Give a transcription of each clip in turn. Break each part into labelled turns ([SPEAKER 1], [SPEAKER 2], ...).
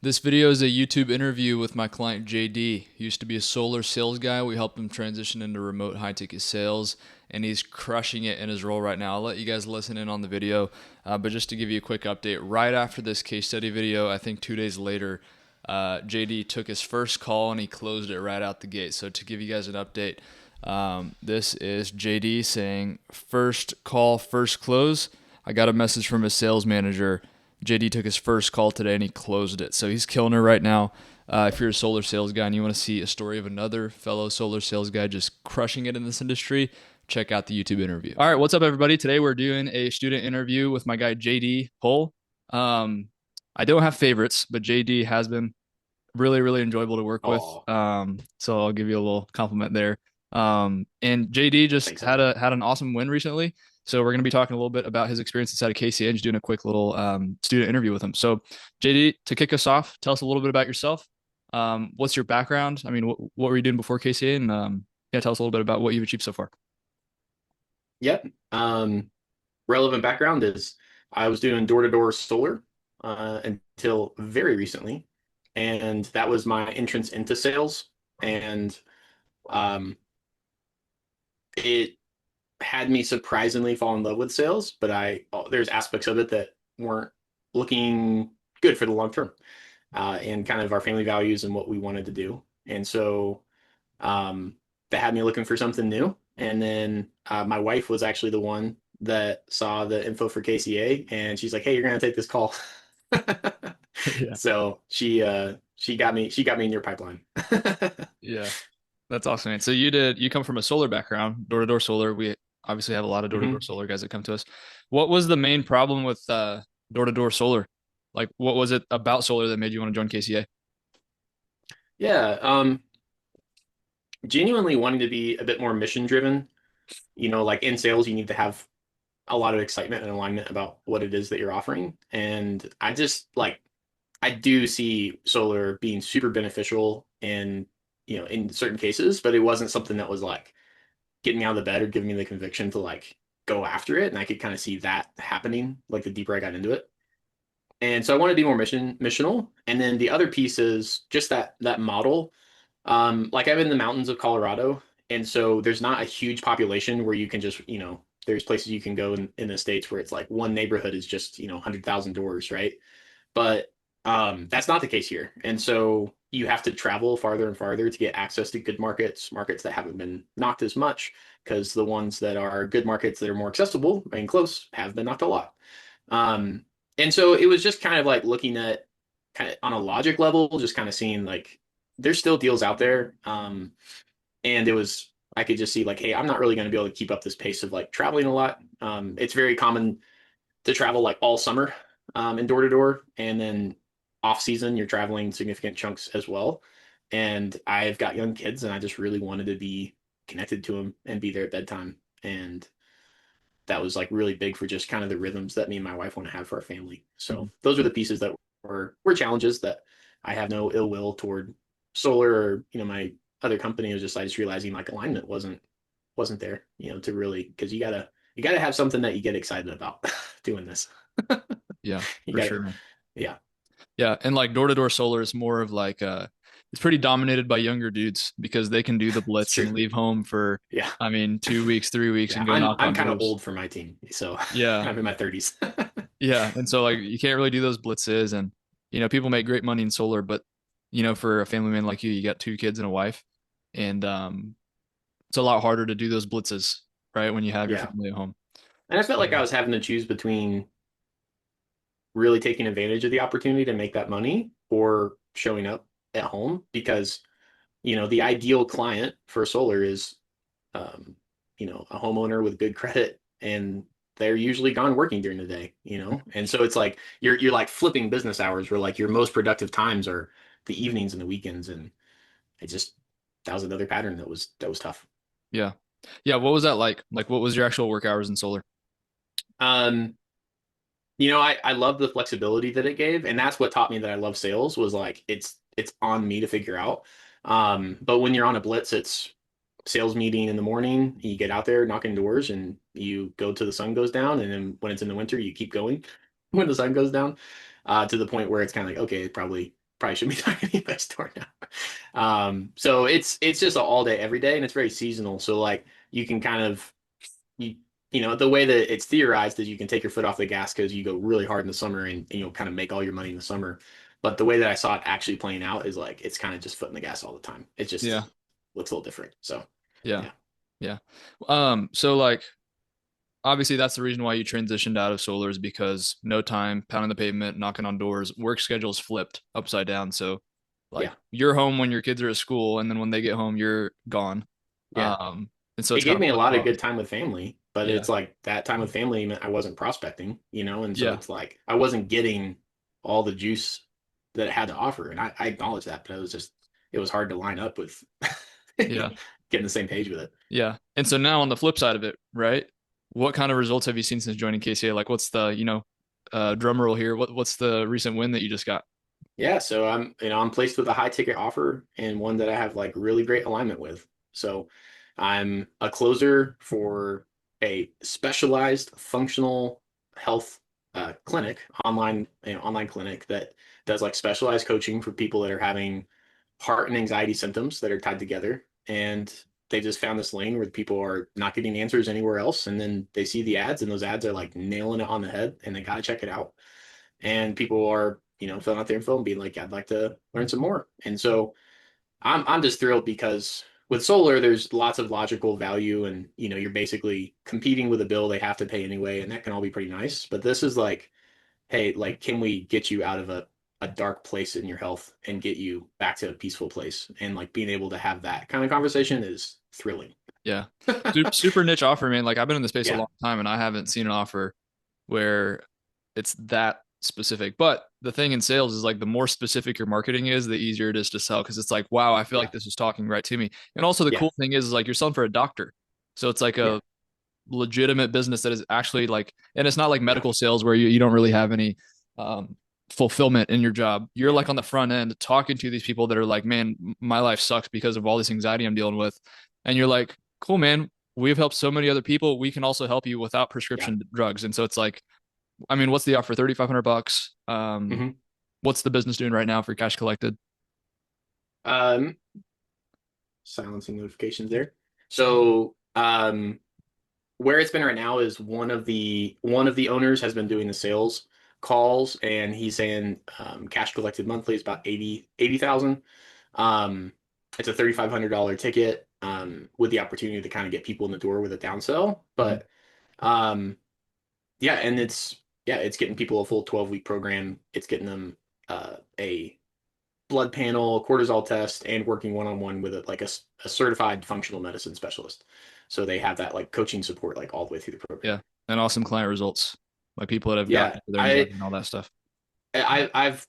[SPEAKER 1] This video is a YouTube interview with my client JD. He used to be a solar sales guy. We helped him transition into remote high ticket sales, and he's crushing it in his role right now. I'll let you guys listen in on the video, but just to give you a quick update, right after this case study video, I think 2 days later, JD took his first call and he closed it right out the gate. So to give you guys an update, this is JD saying first call, first close. I got a message from his sales manager. JD took his first call today and he closed it. So he's killing it right now. If you're a solar sales guy and you want to see a story of another fellow solar sales guy just crushing it in this industry, check out the YouTube interview. All right, what's up, everybody? Today we're doing a student interview with my guy JD Hull. I don't have favorites, but JD has been really, really enjoyable to work with.
[SPEAKER 2] Oh,
[SPEAKER 1] So I'll give you a little compliment there. And JD just
[SPEAKER 2] thanks, man.
[SPEAKER 1] had an awesome win recently. So we're going to be talking a little bit about his experience inside of KCA and just doing a quick little student interview with him. So JD, to kick us off, tell us a little bit about yourself. What's your background? I mean, what were you doing before KCA? And yeah, tell us a little bit about what you've achieved so far.
[SPEAKER 2] Yep. Relevant background is I was doing door-to-door solar until very recently, and that was my entrance into sales. And um, it had me surprisingly fall in love with sales, but there's aspects of it that weren't looking good for the long term, and kind of our family values and what we wanted to do. And so um, that had me looking for something new. And then my wife was actually the one that saw the info for KCA, and she's like, "Hey, you're gonna take this call."
[SPEAKER 1] Yeah.
[SPEAKER 2] So she got me in your pipeline.
[SPEAKER 1] Yeah. That's awesome, man. So you come from a solar background, door to door solar. We obviously have a lot of door to door
[SPEAKER 2] hmm
[SPEAKER 1] solar guys that come to us. What was the main problem with door to door solar? Like, what was it about solar that made you want to join KCA?
[SPEAKER 2] Yeah, genuinely wanting to be a bit more mission driven. Like in sales, you need to have a lot of excitement and alignment about what it is that you're offering. And I do see solar being super beneficial in certain cases, but it wasn't something that was like getting me out of the bed or giving me the conviction to like go after it. And I could kind of see that happening like the deeper I got into it. And so I want to be more missional. And then the other piece is just that model. Like I'm in the mountains of Colorado, and so there's not a huge population where you can just, there's places you can go in the States where it's like one neighborhood is just, 100,000 doors, right? But that's not the case here. And so you have to travel farther and farther to get access to good markets, markets that haven't been knocked as much, because the ones that are good markets that are more accessible and close have been knocked a lot. Um, and so it was just kind of like looking at kind of on a logic level, just kind of seeing like there's still deals out there. And I could just see like, hey, I'm not really going to be able to keep up this pace of like traveling a lot. It's very common to travel like all summer and door to door, and then off season you're traveling significant chunks as well. And I've got young kids, and I just really wanted to be connected to them and be there at bedtime. And that was like really big for just kind of the rhythms that me and my wife want to have for our family.
[SPEAKER 1] Mhm.
[SPEAKER 2] So those are the pieces that were challenges that I have no ill will toward solar or my other company. It was just I just realizing like alignment wasn't there, to really, because you gotta have something that you get excited about doing this.
[SPEAKER 1] Yeah,
[SPEAKER 2] You
[SPEAKER 1] for
[SPEAKER 2] got
[SPEAKER 1] sure, man.
[SPEAKER 2] Yeah.
[SPEAKER 1] Yeah, and like door to door solar is more of like it's pretty dominated by younger dudes because they can do the
[SPEAKER 2] It's
[SPEAKER 1] blitz
[SPEAKER 2] true.
[SPEAKER 1] and leave home for,
[SPEAKER 2] Yeah.
[SPEAKER 1] I mean, 2 weeks, 3 weeks
[SPEAKER 2] Yeah.
[SPEAKER 1] and go
[SPEAKER 2] I'm
[SPEAKER 1] knock
[SPEAKER 2] I'm
[SPEAKER 1] on
[SPEAKER 2] kind of
[SPEAKER 1] doors.
[SPEAKER 2] old for my team, so
[SPEAKER 1] Yeah,
[SPEAKER 2] I'm in my 30s.
[SPEAKER 1] yeah, and so like you can't really do those blitzes, and people make great money in solar, but for a family man like you got two kids and a wife, and it's a lot harder to do those blitzes, right, when you have your
[SPEAKER 2] Yeah.
[SPEAKER 1] family at home.
[SPEAKER 2] And I felt like
[SPEAKER 1] So
[SPEAKER 2] I was having to choose between really taking advantage of the opportunity to make that money or showing up at home, because the ideal client for solar is um, a homeowner with good credit, and they're usually gone working during the day. And so it's like you're like flipping business hours where like your most productive times are the evenings and the weekends. And it just that was another pattern that was tough.
[SPEAKER 1] yeah, yeah. What was that like? Like, what was your actual work hours in solar?
[SPEAKER 2] Um, I love the flexibility that it gave, and that's what taught me that I love sales, was like it's on me to figure out. But when you're on a blitz, it's sales meeting in the morning, you get out there knocking doors, and you go till the sun goes down, and then when it's in the winter, you keep going when the sun goes down, to the point where it's kind of like, okay, probably probably shouldn't be talking anybody's door now. So it's just all day, every day, and it's very seasonal. So like you can kind of you you know the way that it's theorized is you can take your foot off the gas because you go really hard in the summer and you'll kind of make all your money in the summer. But the way that I saw it actually playing out is like it's kind of just foot in the gas all the time. It
[SPEAKER 1] Yeah.
[SPEAKER 2] just looks a little different. So
[SPEAKER 1] Yeah.
[SPEAKER 2] yeah,
[SPEAKER 1] Yeah. So like obviously that's the reason why you transitioned out of solar is because no time, pounding the pavement, knocking on doors, work schedule's flipped upside down. So like
[SPEAKER 2] yeah,
[SPEAKER 1] you're home when your kids are at school and then when they get home, you're gone.
[SPEAKER 2] yeah.
[SPEAKER 1] And so
[SPEAKER 2] It
[SPEAKER 1] it's kind
[SPEAKER 2] gave
[SPEAKER 1] of
[SPEAKER 2] me a
[SPEAKER 1] flip
[SPEAKER 2] lot of
[SPEAKER 1] flopped.
[SPEAKER 2] good time with family, but
[SPEAKER 1] Yeah.
[SPEAKER 2] it's like that time with family meant I wasn't prospecting, and so
[SPEAKER 1] Yeah.
[SPEAKER 2] it's like I wasn't getting all the juice that it had to offer, and I acknowledge that, but it was hard to line up with
[SPEAKER 1] Yeah.
[SPEAKER 2] getting the same page with it.
[SPEAKER 1] Yeah. And so now on the flip side of it, right? What kind of results have you seen since joining KCA? Like what's the, drum roll here? What's the recent win that you just got?
[SPEAKER 2] Yeah, so I'm placed with a high ticket offer and one that I have like really great alignment with. So I'm a closer for a specialized functional health clinic, online clinic that does like specialized coaching for people that are having heart and anxiety symptoms that are tied together. And they just found this lane where people are not getting answers anywhere else. And then they see the ads, and those ads are like nailing it on the head, and they got to check it out. And people are, filling out their info and being like, I'd like to learn some more. And so I'm just thrilled because with solar, there's lots of logical value, and you're basically competing with a bill they have to pay anyway, and that can all be pretty nice. But this is like, hey, like, can we get you out of a dark place in your health and get you back to a peaceful place? And like being able to have that kind of conversation is thrilling.
[SPEAKER 1] Yeah. Super niche offer, man. Like I've been in the space a
[SPEAKER 2] Yeah,
[SPEAKER 1] long time and I haven't seen an offer where it's that specific. But the thing in sales is like the more specific your marketing is, the easier it is to sell because it's like, wow, I feel like
[SPEAKER 2] yeah,
[SPEAKER 1] this is talking right to me. And also the
[SPEAKER 2] yeah,
[SPEAKER 1] cool thing is like you're selling for a doctor. So it's like
[SPEAKER 2] yeah,
[SPEAKER 1] a legitimate business that is actually like, and it's not like
[SPEAKER 2] yeah,
[SPEAKER 1] medical sales where you don't really have any um, fulfillment in your job. You're like on the front end talking to these people that are like, man, my life sucks because of all this anxiety I'm dealing with. And you're like, cool, man, we've helped so many other people. We can also help you without
[SPEAKER 2] yeah.
[SPEAKER 1] prescription drugs. And so it's like, I mean, what's the offer? $3,500.
[SPEAKER 2] Hmm.
[SPEAKER 1] What's the business doing right now for cash collected?
[SPEAKER 2] Um, Silencing notifications there. So, where it's been right now is one of the owners has been doing the sales calls, and he's saying cash collected monthly is about 80,000. It's a $3,500 ticket with the opportunity to kind of get people in the door with a downsell.
[SPEAKER 1] Mhm.
[SPEAKER 2] But um, yeah, and it's getting people a full 12-week program. It's getting them a blood panel, cortisol test, and working one-on-one with a certified functional medicine specialist. So they have that like coaching support like all the way through the program.
[SPEAKER 1] Yeah. And awesome client results, like people that have gotten
[SPEAKER 2] Yeah,
[SPEAKER 1] their anxiety and all that stuff.
[SPEAKER 2] I've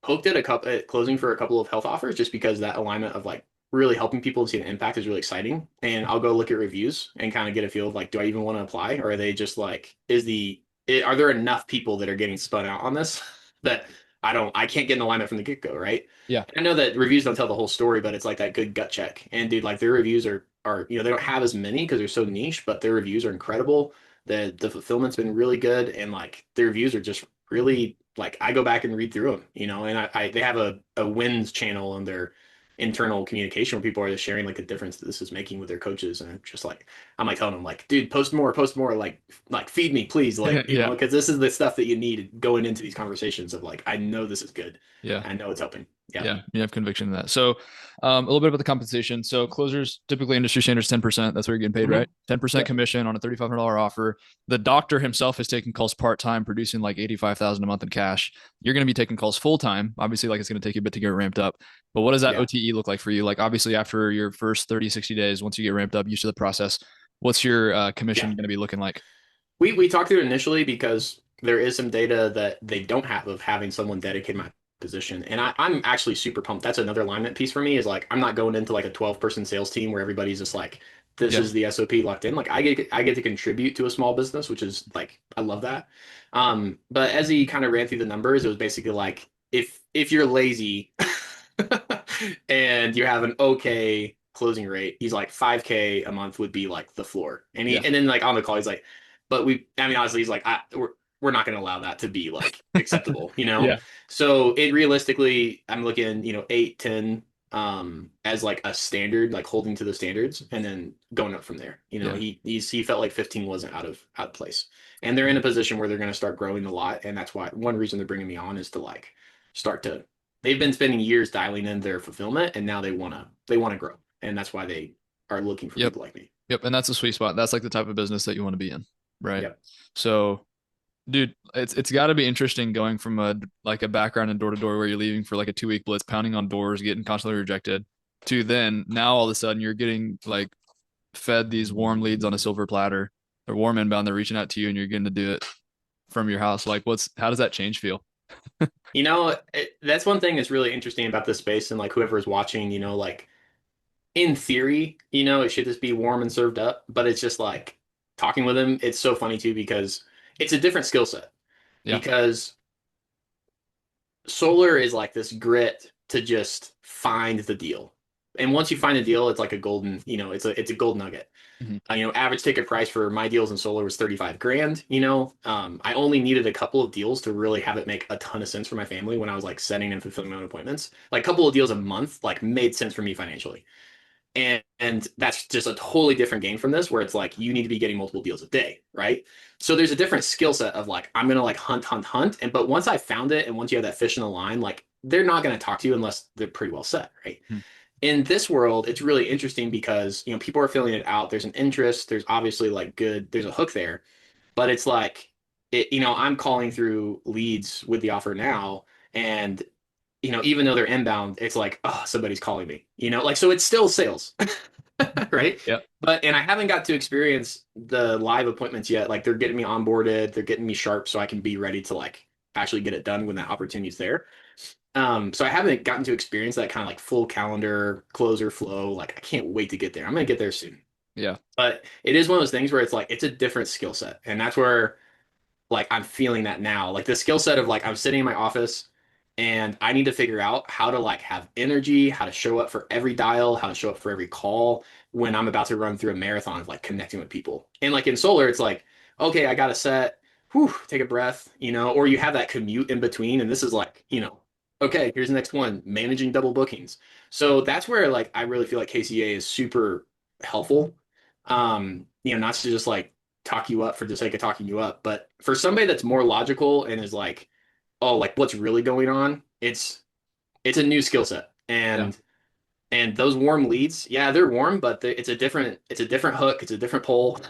[SPEAKER 2] poked at a couple at closing for a couple of health offers just because that alignment of like really helping people see the impact is really exciting. And I'll go look at reviews and kind of get a feel of like, do I even want to apply, or are they just like, are there enough people that are getting spun out on this that I can't get an alignment from the get go, right?
[SPEAKER 1] Yeah.
[SPEAKER 2] I know that reviews don't tell the whole story, but it's like that good gut check. And dude, like their reviews are they don't have as many because they're so niche, but their reviews are incredible. The fulfillment's been really good, and like their reviews are just really like I go back and read through them, and they have a wins channel on their internal communication where people are just sharing like the difference that this is making with their coaches, and just like I'm like telling them like, dude, post more, like feed me, please, like
[SPEAKER 1] Yeah.
[SPEAKER 2] because this is the stuff that you need going into these conversations of like I know this is good,
[SPEAKER 1] Yeah.
[SPEAKER 2] I know it's helping. Yeah,
[SPEAKER 1] Yeah, you have conviction in that. So, a little bit about the compensation. So, closers typically industry standards 10%. That's what you're getting paid, right?
[SPEAKER 2] hmm
[SPEAKER 1] 10%
[SPEAKER 2] yep,
[SPEAKER 1] commission on a $3,500 offer. The doctor himself is taking calls part time, producing like 85,000 a month in cash. You're going to be taking calls full time. Obviously, like it's going to take you a bit to get ramped up. But what does that
[SPEAKER 2] yeah.
[SPEAKER 1] OTE look like for you? Like, obviously, after your first 30, 60 days, once you get ramped up, used to the process, what's your commission
[SPEAKER 2] Yeah.
[SPEAKER 1] going to be looking like?
[SPEAKER 2] We talked through it initially because there is some data that they don't have of having someone dedicate my position. And I'm actually super pumped. That's another alignment piece for me is like I'm not going into like a 12-person sales team where everybody's just like, this
[SPEAKER 1] Yeah.
[SPEAKER 2] is the SOP locked in. Like I get to contribute to a small business, which is like I love that. But as he kind of ran through the numbers, it was basically like if you're lazy and you have an okay closing rate, he's like 5K a month would be like the floor. And
[SPEAKER 1] Yeah.
[SPEAKER 2] then like on the call, he's like, but I mean, honestly, he's like, we're not going to allow that to be like acceptable, you know?
[SPEAKER 1] Yeah.
[SPEAKER 2] So it realistically, I'm looking, 8, 10 as like a standard, like holding to the standards and then going up from there.
[SPEAKER 1] Yeah.
[SPEAKER 2] He felt like 15 wasn't out of place. And they're in a position where they're going to start growing a lot. And that's why one reason they're bringing me on is to like start to, they've been spending years dialing in their fulfillment and now they want to grow. And that's why they are looking for
[SPEAKER 1] Yep.
[SPEAKER 2] people like me.
[SPEAKER 1] Yep. And that's a sweet spot. That's like the type of business that you want to be in, right?
[SPEAKER 2] Yep.
[SPEAKER 1] So, dude, it's got to be interesting going from a like a background in door to door where you're leaving for like a 2 week blitz, pounding on doors, getting constantly rejected, to then now all of a sudden you're getting like fed these warm leads on a silver platter. They're warm inbound, they're reaching out to you, and you're getting to do it from your house. Like, how does that change feel?
[SPEAKER 2] That's one thing that's really interesting about this space and like whoever is watching, like in theory, it should just be warm and served up, but it's just like talking with him. It's so funny too because it's a different skill set
[SPEAKER 1] Yeah.
[SPEAKER 2] because solar is like this grit to just find the deal. And once you find a deal, it's like a golden, it's a gold nugget.
[SPEAKER 1] Mhm.
[SPEAKER 2] Average ticket price for my deals in solar was 35 grand. I only needed a couple of deals to really have it make a ton of sense for my family when I was like setting and fulfilling my own appointments. Like a couple of deals a month, like made sense for me financially. And that's just a totally different game from this, where it's like you need to be getting multiple deals a day, right? So there's a different skill set of like I'm gonna like hunt, hunt, hunt, and but once I found it, and once you have that fish in the line, like they're not gonna talk to you unless they're pretty well set, right?
[SPEAKER 1] Mhm.
[SPEAKER 2] In this world, it's really interesting because people are filling it out. There's an interest. There's obviously like good. There's a hook there, but it's like I'm calling through leads with the offer now, and even though they're inbound, it's like, oh, somebody's calling me, like, so it's still sales, right?
[SPEAKER 1] Yep.
[SPEAKER 2] And I haven't got to experience the live appointments yet. Like they're getting me onboarded, they're getting me sharp so I can be ready to like actually get it done when that opportunity is there. So I haven't gotten to experience that kind of like full calendar closer flow. Like I can't wait to get there. I'm gonna get there soon.
[SPEAKER 1] Yeah.
[SPEAKER 2] But it is one of those things where it's like it's a different skill set. And that's where like I'm feeling that now. Like the skill set of like I'm sitting in my office and I need to figure out how to like have energy, how to show up for every dial, how to show up for every call when I'm about to run through a marathon of like connecting with people. And like in solar, it's like, okay, I got a set, whew, take a breath, or you have that commute in between. And this is like, okay, here's the next one, managing double bookings. So that's where like I really feel like KCA is super helpful. Not to just like talk you up for the sake of talking you up. But for somebody that's more logical and is like, oh, like what's really going on, it's a new skill set.
[SPEAKER 1] Yeah.
[SPEAKER 2] And those warm leads, yeah, they're warm, but it's a different hook, it's a different pole.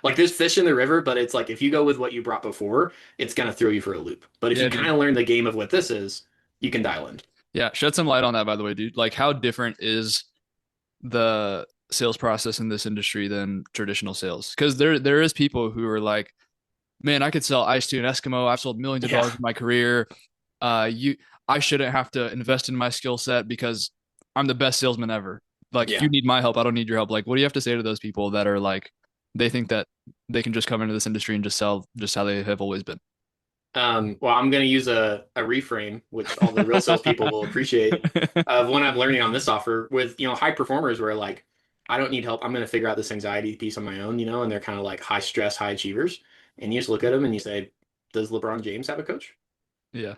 [SPEAKER 2] Like there's fish in the river, but it's like if you go with what you brought before, it's gonna throw you for a loop. But if
[SPEAKER 1] Yeah,
[SPEAKER 2] you kind
[SPEAKER 1] dude.
[SPEAKER 2] of learn the game of what this is, you can dial in.
[SPEAKER 1] Yeah. Shed some light on that, by the way, dude. Like, how different is the sales process in this industry than traditional sales? Because there is people who are like, man, I could sell ice to an Eskimo. I've sold millions of
[SPEAKER 2] Yeah.
[SPEAKER 1] dollars in my career. You, I shouldn't have to invest in my skill set because I'm the best salesman ever. Like, if
[SPEAKER 2] Yeah.
[SPEAKER 1] you need my help, I don't need your help. Like, what do you have to say to those people that are like, they think that they can just come into this industry and just sell just how they have always been?
[SPEAKER 2] Well, I'm going to use a reframe, which all the real salespeople will appreciate, of what I'm learning on this offer with, high performers where like, I don't need help. I'm going to figure out this anxiety piece on my own, and they're kind of like high stress, high achievers. And you just look at them and you say, does LeBron James have a coach?
[SPEAKER 1] Yeah.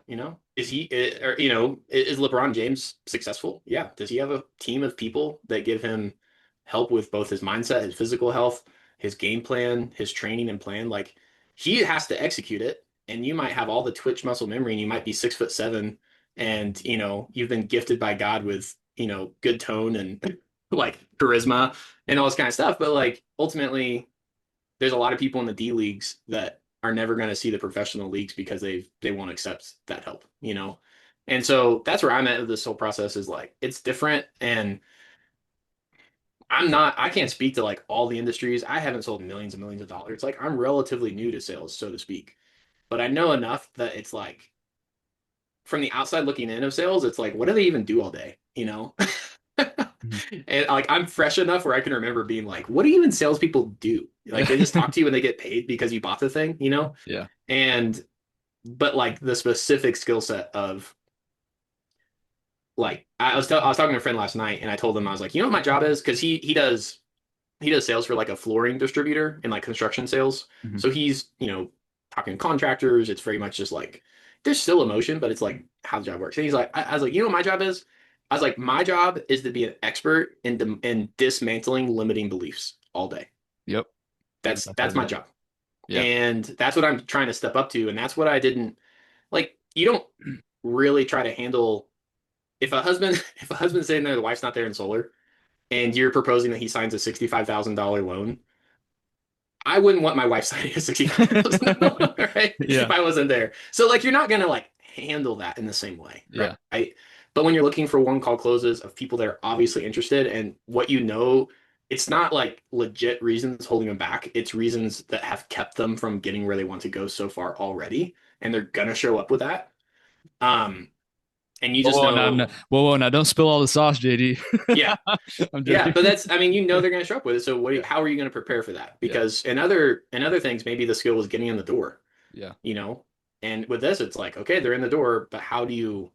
[SPEAKER 2] Is he, or, is LeBron James successful? Yeah. Does he have a team of people that give him help with both his mindset, his physical health, his game plan, his training and plan? Like he has to execute it. And you might have all the twitch muscle memory and you might be 6'7" and, you've been gifted by God with, good tone and like charisma and all this kind of stuff. But like ultimately, there's a lot of people in the D leagues that are never going to see the professional leagues because they won't accept that help. And so that's where I'm at with this whole process is like it's different and I can't speak to like all the industries. I haven't sold millions and millions of dollars. Like I'm relatively new to sales, so to speak. But I know enough that it's like from the outside looking in of sales, it's like what do they even do all day?
[SPEAKER 1] Mhm.
[SPEAKER 2] And like I'm fresh enough where I can remember being like, what do even salespeople do? Like they just talk to you and they get paid because you bought the thing?
[SPEAKER 1] Yeah.
[SPEAKER 2] And but like the specific skill set of like I was talking to a friend last night and I told him I was like, what my job is? Because he does sales for like a flooring distributor and like construction sales.
[SPEAKER 1] Mhm.
[SPEAKER 2] So he's, talking to contractors. It's very much just like there's still emotion, but it's like how the job works. And he's like, I was like, you know what my job is? I was like, my job is to be an expert in dismantling limiting beliefs all day.
[SPEAKER 1] Yep.
[SPEAKER 2] That's my job.
[SPEAKER 1] Yeah.
[SPEAKER 2] And that's what I'm trying to step up to. And that's what I didn't like. You don't really try to handle if a husband if a husband's sitting there, the wife's not there in solar, and you're proposing that he signs a $65,000 loan. I wouldn't want my wife signing a $65,000, right? If
[SPEAKER 1] Yeah.
[SPEAKER 2] I wasn't there. So like you're not gonna like handle that in the same way,
[SPEAKER 1] Yeah.
[SPEAKER 2] right? But when you're looking for one call closes of people that are obviously interested and what you know, it's not like legit reasons holding them back. It's reasons that have kept them from getting where they want to go so far already, and they're gonna show up with that. Um, and you just
[SPEAKER 1] Whoa, now,
[SPEAKER 2] know,
[SPEAKER 1] whoa, now don't spill all the sauce, JD.
[SPEAKER 2] yeah,
[SPEAKER 1] I'm
[SPEAKER 2] yeah,
[SPEAKER 1] joking.
[SPEAKER 2] but that's, I mean, you know they're going to show up with it. So how are you going to prepare for that?
[SPEAKER 1] Yeah.
[SPEAKER 2] Because in other things, maybe the skill is getting in the door,
[SPEAKER 1] Yeah.
[SPEAKER 2] you know? And with this, it's like, okay, they're in the door, but how do you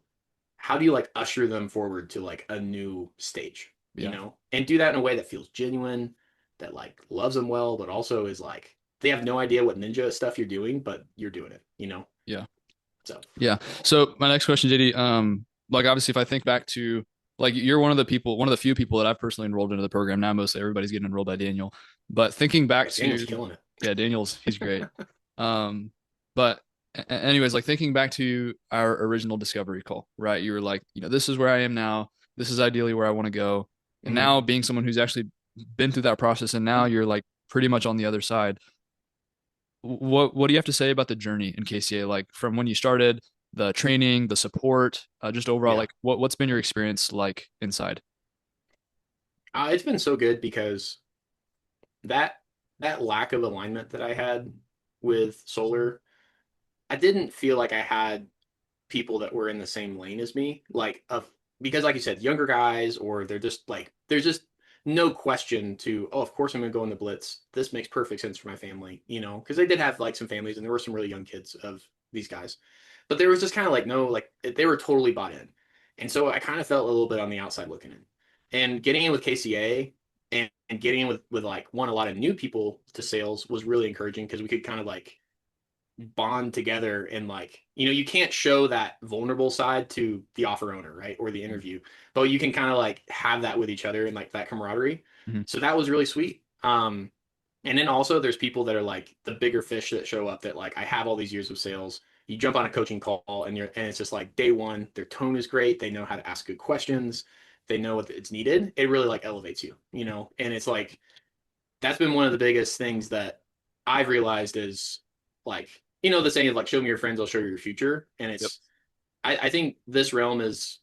[SPEAKER 2] like usher them forward to like a new stage, you
[SPEAKER 1] Yeah.
[SPEAKER 2] know? And do that in a way that feels genuine, that like loves them well, but also is like, they have no idea what ninja stuff you're doing, but you're doing it, you know?
[SPEAKER 1] Yeah.
[SPEAKER 2] So,
[SPEAKER 1] Yeah. So my next question, JD, like obviously if I think back to like you're one of the people, one of the few people that I've personally enrolled into the program. Now mostly everybody's getting enrolled by Daniel. But thinking back
[SPEAKER 2] yeah, Daniel's
[SPEAKER 1] to
[SPEAKER 2] killing it.
[SPEAKER 1] yeah, Daniel's he's great. But anyways, like thinking back to our original discovery call, right? You were like, this is where I am now. This is ideally where I want to go. And
[SPEAKER 2] Mhm.
[SPEAKER 1] now being someone who's actually been through that process and now you're like pretty much on the other side. What do you have to say about the journey in KCA? Like from when you started, the training, the support, just overall,
[SPEAKER 2] Yeah.
[SPEAKER 1] like what's been your experience like inside?
[SPEAKER 2] It's been so good because that that lack of alignment that I had with solar, I didn't feel like I had people that were in the same lane as me, like of because like you said, younger guys, or they're just like there's just no question to, oh, of course I'm gonna go in the blitz. This makes perfect sense for my family, you know, because they did have like some families and there were some really young kids of these guys. But there was just kind of like no, like they were totally bought in. And so I kind of felt a little bit on the outside looking in. And getting in with KCA and getting in with like a lot of new people to sales was really encouraging because we could kind of like bond together and like you can't show that vulnerable side to the offer owner, right, or the interview, but you can kind of like have that with each other and like that camaraderie.
[SPEAKER 1] Mm-hmm.
[SPEAKER 2] So that was really sweet. And then also there's people that are like the bigger fish that show up that like I have all these years of sales. You jump on a coaching call and it's just like day one, their tone is great, they know how to ask good questions, they know what it's needed. It really like elevates you, and it's like that's been one of the biggest things that I've realized is like, the saying of like, show me your friends, I'll show you your future. And
[SPEAKER 1] Yep.
[SPEAKER 2] I think this realm is,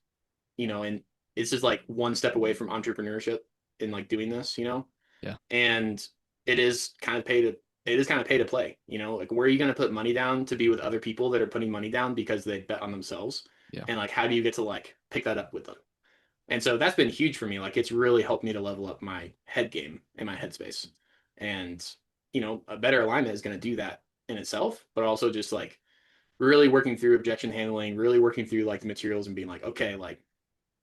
[SPEAKER 2] and it's just like one step away from entrepreneurship in like doing this,
[SPEAKER 1] Yeah.
[SPEAKER 2] and it is kind of pay to play, like where are you going to put money down to be with other people that are putting money down because they bet on themselves?
[SPEAKER 1] Yeah.
[SPEAKER 2] And like, how do you get to like pick that up with them? And so that's been huge for me. Like it's really helped me to level up my head game and my headspace. And, a better alignment is going to do that in itself, but also just like really working through objection handling, really working through like the materials and being like, okay, like,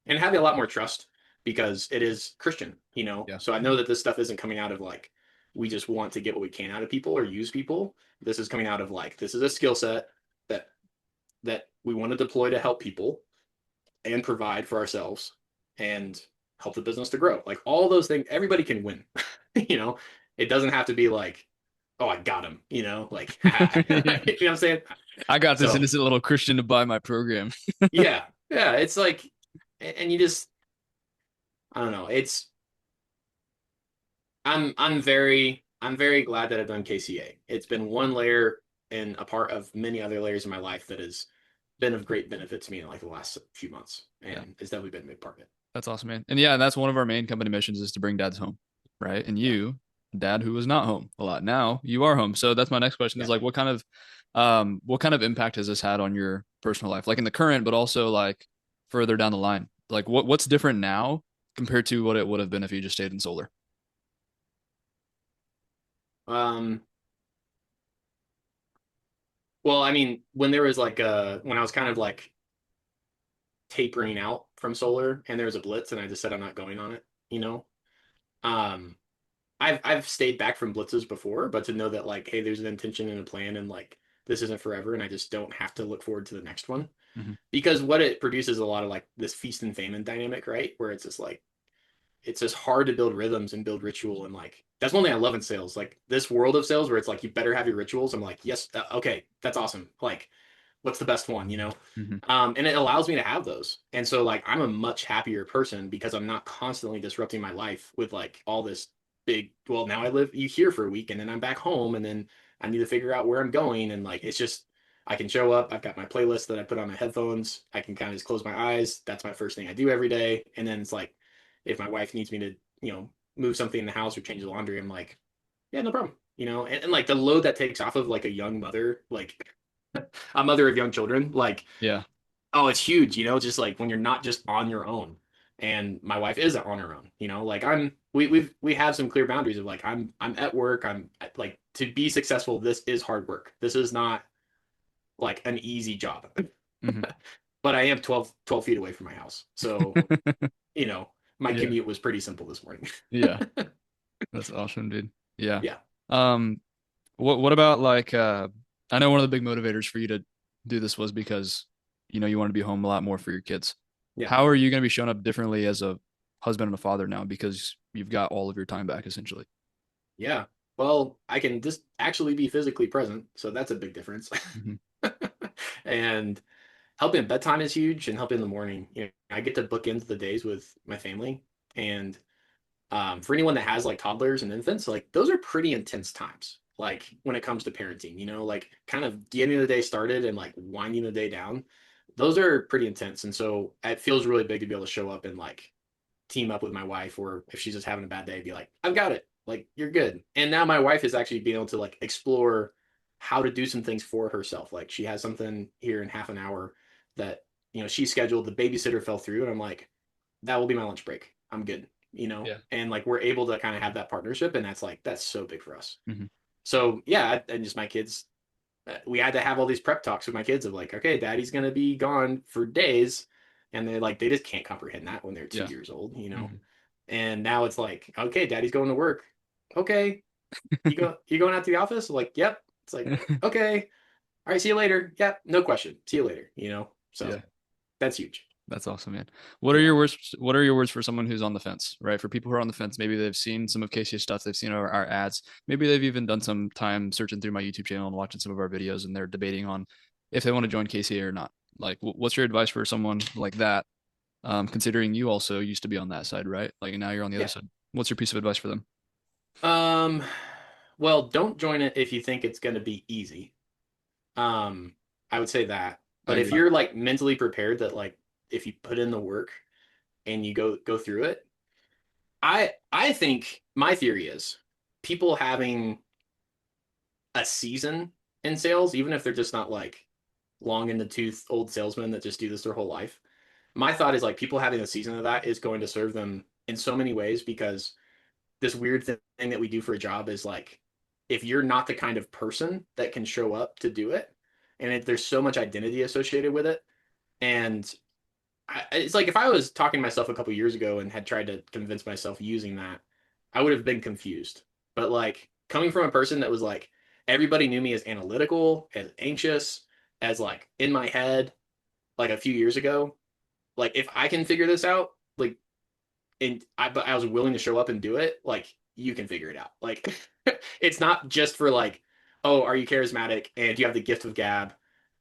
[SPEAKER 2] and having a lot more trust because it is Christian,
[SPEAKER 1] Yeah.
[SPEAKER 2] So I know that this stuff isn't coming out of like, we just want to get what we can out of people or use people. This is coming out of like, this is a skill set that, that we want to deploy to help people and provide for ourselves and help the business to grow. Like all those things, everybody can win. you know, it doesn't have to be like, oh, I got him. Like you know
[SPEAKER 1] Yeah.
[SPEAKER 2] what I'm saying.
[SPEAKER 1] I got this
[SPEAKER 2] So
[SPEAKER 1] innocent little Christian to buy my program.
[SPEAKER 2] yeah, yeah, it's like, and you just, I don't know. I'm very glad that I've done KCA. It's been one layer and a part of many other layers in my life that has been of great benefit to me in like the last few months,
[SPEAKER 1] Yeah.
[SPEAKER 2] and it's definitely been a big part of it.
[SPEAKER 1] That's awesome, man. And yeah, that's one of our main company missions is to bring dads home, right? And
[SPEAKER 2] Yeah,
[SPEAKER 1] you, dad who was not home a lot. Now you are home. So that's my next question is
[SPEAKER 2] yeah.
[SPEAKER 1] like what kind of impact has this had on your personal life? Like in the current, but also like further down the line. Like what's different now compared to what it would have been if you just stayed in solar?
[SPEAKER 2] Um, well, I mean, when there was like when I was kind of like tapering out from solar and there was a blitz and I just said I'm not going on it, you know. Um, I've stayed back from blitzes before, but to know that like, hey, there's an intention and a plan and like this isn't forever and I just don't have to look forward to the next one.
[SPEAKER 1] Hmm.
[SPEAKER 2] Because what it produces is a lot of like this feast and famine dynamic, right? Where it's just like it's just hard to build rhythms and build ritual, and like that's one thing I love in sales. Like this world of sales where it's like you better have your rituals. I'm like, yes, okay, that's awesome. Like, what's the best one, you know?
[SPEAKER 1] Hmm.
[SPEAKER 2] And it allows me to have those. And so like I'm a much happier person because I'm not constantly disrupting my life with like all this big, well, now I live you here for a week and then I'm back home and then I need to figure out where I'm going. And like it's just I can show up, I've got my playlist that I put on my headphones, I can kind of just close my eyes. That's my first thing I do every day. And then it's like if my wife needs me to, move something in the house or change the laundry, I'm like, yeah, no problem. And like the load that takes off of like a young mother, like a mother of young children, like,
[SPEAKER 1] Yeah.
[SPEAKER 2] oh, it's huge, just like when you're not just on your own. And my wife is on her own, like we have some clear boundaries of like I'm at work, I'm like to be successful, this is hard work. This is not like an easy job.
[SPEAKER 1] Hmm.
[SPEAKER 2] But I am 12 feet away from my house. So, you know, my
[SPEAKER 1] Yeah.
[SPEAKER 2] commute was pretty simple this morning.
[SPEAKER 1] Yeah. That's awesome, dude. Yeah.
[SPEAKER 2] Yeah.
[SPEAKER 1] Um, what about like I know one of the big motivators for you to do this was because you want to be home a lot more for your kids.
[SPEAKER 2] Yeah.
[SPEAKER 1] How are you going to be showing up differently as a husband and a father now because you've got all of your time back essentially?
[SPEAKER 2] Yeah. Well, I can just actually be physically present. So that's a big difference.
[SPEAKER 1] Hmm.
[SPEAKER 2] And helping at bedtime is huge and helping in the morning. I get to book into the days with my family. And for anyone that has like toddlers and infants, like those are pretty intense times. Like when it comes to parenting, like kind of getting the day started and like winding the day down, those are pretty intense. And so it feels really big to be able to show up and like team up with my wife, or if she's just having a bad day, be like, I've got it. Like, you're good. And now my wife is actually being able to like explore how to do some things for herself. Like she has something here in half an hour that, she scheduled, the babysitter fell through, and I'm like, that will be my lunch break. I'm good,
[SPEAKER 1] Yeah.
[SPEAKER 2] and like we're able to kind of have that partnership. And that's so big for us.
[SPEAKER 1] Hmm.
[SPEAKER 2] So yeah, and just my kids, we had to have all these prep talks with my kids of like, okay, daddy's going to be gone for days. And they just can't comprehend that when they're two
[SPEAKER 1] Yeah.
[SPEAKER 2] years old.
[SPEAKER 1] Hmm.
[SPEAKER 2] And now it's like, okay, daddy's going to work. Okay. You going out to the office? Like, yep. It's like, okay. All right. See you later. Yep. No question. See you later. So
[SPEAKER 1] Yeah.
[SPEAKER 2] that's huge.
[SPEAKER 1] That's awesome, man. What are
[SPEAKER 2] Yeah.
[SPEAKER 1] your words? What are your words for someone who's on the fence, right? For people who are on the fence, maybe they've seen some of Casey's stuff, they've seen our ads, maybe they've even done some time searching through my YouTube channel and watching some of our videos, and they're debating on if they want to join Casey or not. Like, what's your advice for someone like that? Considering you also used to be on that side, right? Like now you're on the other
[SPEAKER 2] Yeah.
[SPEAKER 1] side. What's your piece of advice for them?
[SPEAKER 2] Um, well, don't join it if you think it's going to be easy. I would say that.
[SPEAKER 1] I
[SPEAKER 2] But if
[SPEAKER 1] agree.
[SPEAKER 2] you're like mentally prepared that like if you put in the work and you go through it, I think my theory is people having a season in sales, even if they're just not like long in the tooth old salesmen that just do this their whole life. My thought is like people having a season of that is going to serve them in so many ways, because this weird thing that we do for a job is like if you're not the kind of person that can show up to do it, and there's so much identity associated with it. And it's like if I was talking to myself a couple years ago and had tried to convince myself using that, I would have been confused. But like coming from a person that was like everybody knew me as analytical, as anxious, as like in my head, like a few years ago, like if I can figure this out, like but I was willing to show up and do it, like you can figure it out. Like it's not just for like, oh, are you charismatic and do you have the gift of gab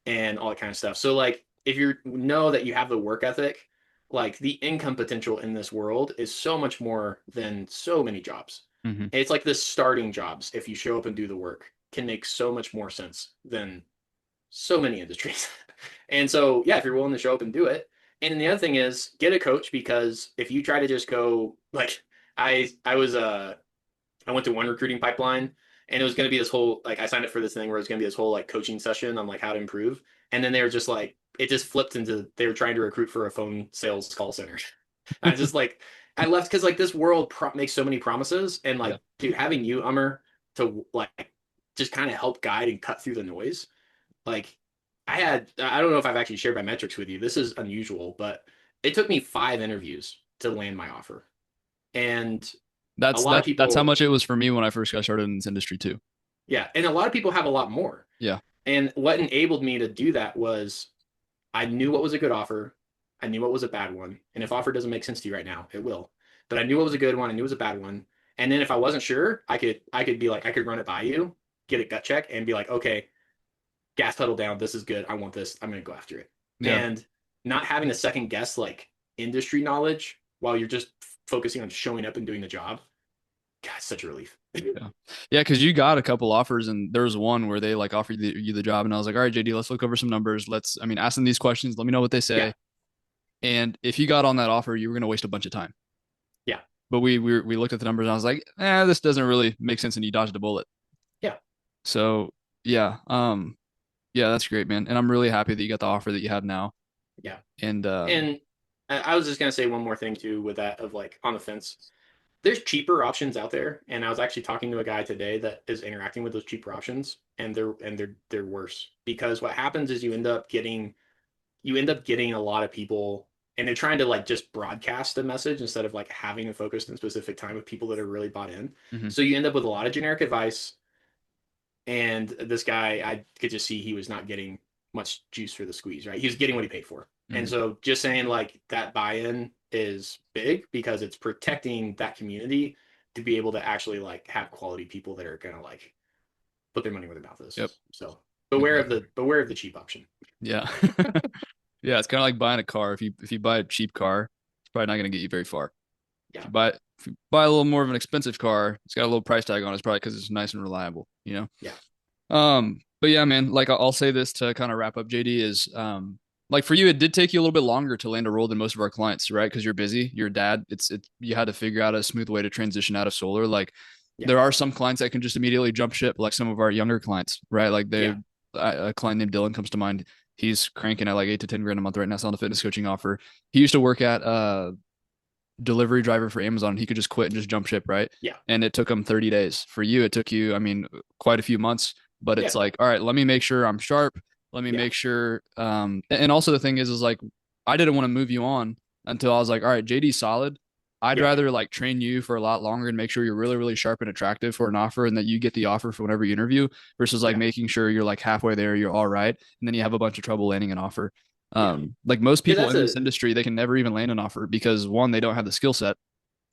[SPEAKER 2] and all that kind of stuff. So like if you know that you have the work ethic, like the income potential in this world is so much more than so many jobs.
[SPEAKER 1] Hmm.
[SPEAKER 2] And it's like the starting jobs, if you show up and do the work, can make so much more sense than so many industries. And so, yeah, if you're willing to show up and do it. And then the other thing is get a coach, because if you try to just go like I was I went to one recruiting pipeline, and it was going to be this whole like I signed up for this thing where it was going to be this whole like coaching session on like how to improve. And then they were just like it just flipped into they were trying to recruit for a phone sales call center. I just like I left because like this world makes so many promises, and
[SPEAKER 1] Yeah.
[SPEAKER 2] like dude, having you to like just kind of help guide and cut through the noise. Like I don't know if I've actually shared my metrics with you. This is unusual, but it took me 5 interviews to land my offer. And a
[SPEAKER 1] That's
[SPEAKER 2] lot of
[SPEAKER 1] that's how
[SPEAKER 2] people,
[SPEAKER 1] much it was for me when I first got started in this industry too.
[SPEAKER 2] yeah, and a lot of people have a lot more.
[SPEAKER 1] Yeah.
[SPEAKER 2] And what enabled me to do that was I knew what was a good offer. I knew what was a bad one. And if offer doesn't make sense to you right now, it will. But I knew what was a good one. I knew it was a bad one. And then if I wasn't sure, I could be like, I could run it by you, get a gut check, and be like, okay, gas pedal down. This is good. I want this. I'm gonna go after it.
[SPEAKER 1] Yeah.
[SPEAKER 2] And not having to second guess like industry knowledge while you're just focusing on showing up and doing the job. God, it's such a relief.
[SPEAKER 1] Yeah. Yeah, because you got a couple offers and there was one where they like offered you the job and I was like, all right, JD, let's look over some numbers. I mean, ask them these questions. Let me know what they
[SPEAKER 2] Yeah.
[SPEAKER 1] say. And if you got on that offer, you were going to waste a bunch of time.
[SPEAKER 2] Yeah.
[SPEAKER 1] But we looked at the numbers and I was like, this doesn't really make sense and you dodged a bullet.
[SPEAKER 2] Yeah.
[SPEAKER 1] So yeah, yeah, that's great, man. And I'm really happy that you got the offer that you have now.
[SPEAKER 2] Yeah.
[SPEAKER 1] And
[SPEAKER 2] And I was just gonna say one more thing too with that of like on the fence. There's cheaper options out there, and I was actually talking to a guy today that is interacting with those cheaper options, and they're worse because what happens is you end up getting a lot of people, and they're trying to like just broadcast a message instead of like having a focused and specific time with people that are really bought in.
[SPEAKER 1] mhm.
[SPEAKER 2] So you end up with a lot of generic advice, and this guy, I could just see he was not getting much juice for the squeeze, right? He was getting what he paid for. And
[SPEAKER 1] Mhm.
[SPEAKER 2] so just saying like that buy-in is big because it's protecting that community to be able to actually like have quality people that are gonna like put their money where their mouth is.
[SPEAKER 1] Yep,
[SPEAKER 2] So beware of the cheap option.
[SPEAKER 1] yeah. Yeah, it's kind of like buying a car. If you buy a cheap car, it's probably not going to get you very far.
[SPEAKER 2] Yeah.
[SPEAKER 1] If you buy a little more of an expensive car, it's got a little price tag on it. It's probably because it's nice and reliable, you know?
[SPEAKER 2] Yeah.
[SPEAKER 1] But yeah, man, like I'll say this to kind of wrap up, JD, is like for you, it did take you a little bit longer to land a role than most of our clients, right? Because you're busy, you're a dad. You had to figure out a smooth way to transition out of solar. Like
[SPEAKER 2] Yeah.
[SPEAKER 1] there are some clients that can just immediately jump ship, like some of our younger clients, right? Like
[SPEAKER 2] Yeah.
[SPEAKER 1] a client named Dylan comes to mind. He's cranking at like 8 to 10 grand a month right now, selling a fitness coaching offer. He used to work at delivery driver for Amazon. He could just quit and just jump ship, right?
[SPEAKER 2] Yeah.
[SPEAKER 1] And it took him 30 days. For you, it took you, I mean, quite a few months, but it's
[SPEAKER 2] Yeah.
[SPEAKER 1] like, all right, let me make sure I'm sharp. Let me
[SPEAKER 2] Yeah.
[SPEAKER 1] make sure. And also the thing is like, I didn't want to move you on until I was like, all right, JD's solid. I'd
[SPEAKER 2] Yeah.
[SPEAKER 1] rather like train you for a lot longer and make sure you're really, really sharp and attractive for an offer and that you get the offer for whenever you interview versus like
[SPEAKER 2] Yeah.
[SPEAKER 1] making sure you're like halfway there, you're all right. And then you have a bunch of trouble landing an offer.
[SPEAKER 2] Yeah.
[SPEAKER 1] Like most
[SPEAKER 2] Because
[SPEAKER 1] people
[SPEAKER 2] that's
[SPEAKER 1] in this
[SPEAKER 2] a
[SPEAKER 1] industry, they can never even land an offer because one, they don't have the skill set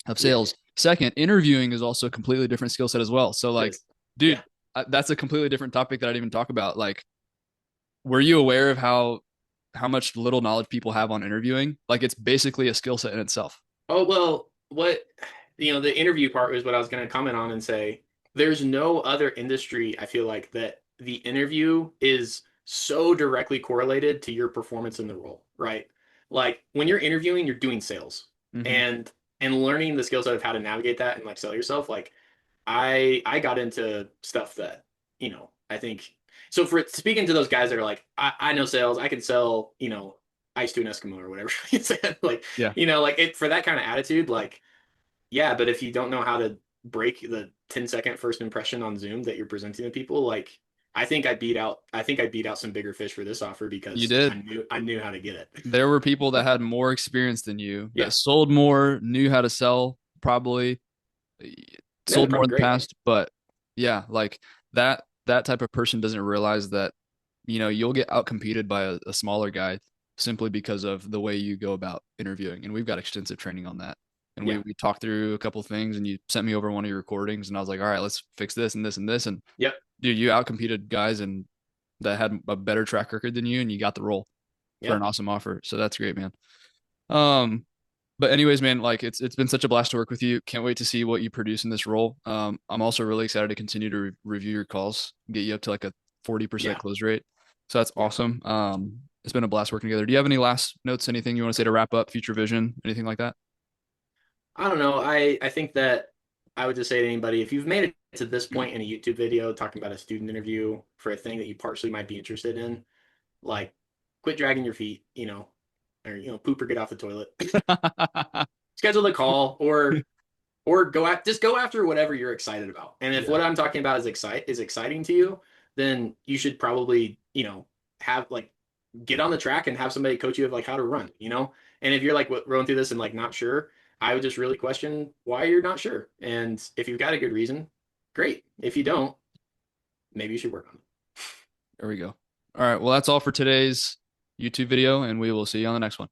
[SPEAKER 1] of
[SPEAKER 2] yeah,
[SPEAKER 1] sales. Second, interviewing is also a completely different skill set as well. So
[SPEAKER 2] it
[SPEAKER 1] like,
[SPEAKER 2] is.
[SPEAKER 1] dude,
[SPEAKER 2] Yeah.
[SPEAKER 1] that's a completely different topic that I didn't even talk about. Like, were you aware of how much little knowledge people have on interviewing? Like, it's basically a skill set in itself.
[SPEAKER 2] Oh, well, the interview part was what I was going to comment on and say there's no other industry I feel like that the interview is so directly correlated to your performance in the role, right? Like when you're interviewing, you're doing sales
[SPEAKER 1] Mm-hmm.
[SPEAKER 2] and learning the skill set of how to navigate that and like sell yourself. Like I got into stuff that, I think so for speaking to those guys that are like, I know sales, I can sell, ice to an Eskimo or whatever you said. Like,
[SPEAKER 1] Yeah.
[SPEAKER 2] like it for that kind of attitude, like, yeah, but if you don't know how to break the 10-second first impression on Zoom that you're presenting to people, like I think I beat out some bigger fish for this offer
[SPEAKER 1] You
[SPEAKER 2] because I
[SPEAKER 1] did.
[SPEAKER 2] knew I knew how to get it.
[SPEAKER 1] There were people that had more experience than you
[SPEAKER 2] Yeah.
[SPEAKER 1] that sold more, knew how to sell, probably
[SPEAKER 2] Yeah, they're
[SPEAKER 1] sold more
[SPEAKER 2] probably
[SPEAKER 1] in the
[SPEAKER 2] great.
[SPEAKER 1] past. But yeah, like that type of person doesn't realize that you'll get outcompeted by a smaller guy simply because of the way you go about interviewing. And we've got extensive training on that. And we
[SPEAKER 2] Yeah.
[SPEAKER 1] we talked through a couple of things and you sent me over one of your recordings and I was like, all right, let's fix this and this and this. And
[SPEAKER 2] Yep.
[SPEAKER 1] dude, you outcompeted guys and that had a better track record than you and you got the role for
[SPEAKER 2] Yeah.
[SPEAKER 1] an awesome offer. So that's great, man. Um, but anyways, man, like it's been such a blast to work with you. Can't wait to see what you produce in this role. I'm also really excited to continue to review your calls, get you up to like a 40%
[SPEAKER 2] Yeah.
[SPEAKER 1] close rate. So that's
[SPEAKER 2] Yeah.
[SPEAKER 1] awesome. It's been a blast working together. Do you have any last notes, anything you want to say to wrap up future vision, anything like that?
[SPEAKER 2] I don't know. I think that I would just say to anybody, if you've made it to this point in a YouTube video talking about a student interview for a thing that you partially might be interested in, like quit dragging your feet, or poop or get off the toilet. Schedule a call or just go after whatever you're excited about. And if
[SPEAKER 1] Yeah.
[SPEAKER 2] what I'm talking about is exciting to you, then you should probably, have like get on the track and have somebody coach you of like how to run. And if you're like rolling through this and like not sure, I would just really question why you're not sure. And if you've got a good reason, great. If you don't, maybe you should work on it.
[SPEAKER 1] There we go. All right. Well, that's all for today's YouTube video, and we will see you on the next one.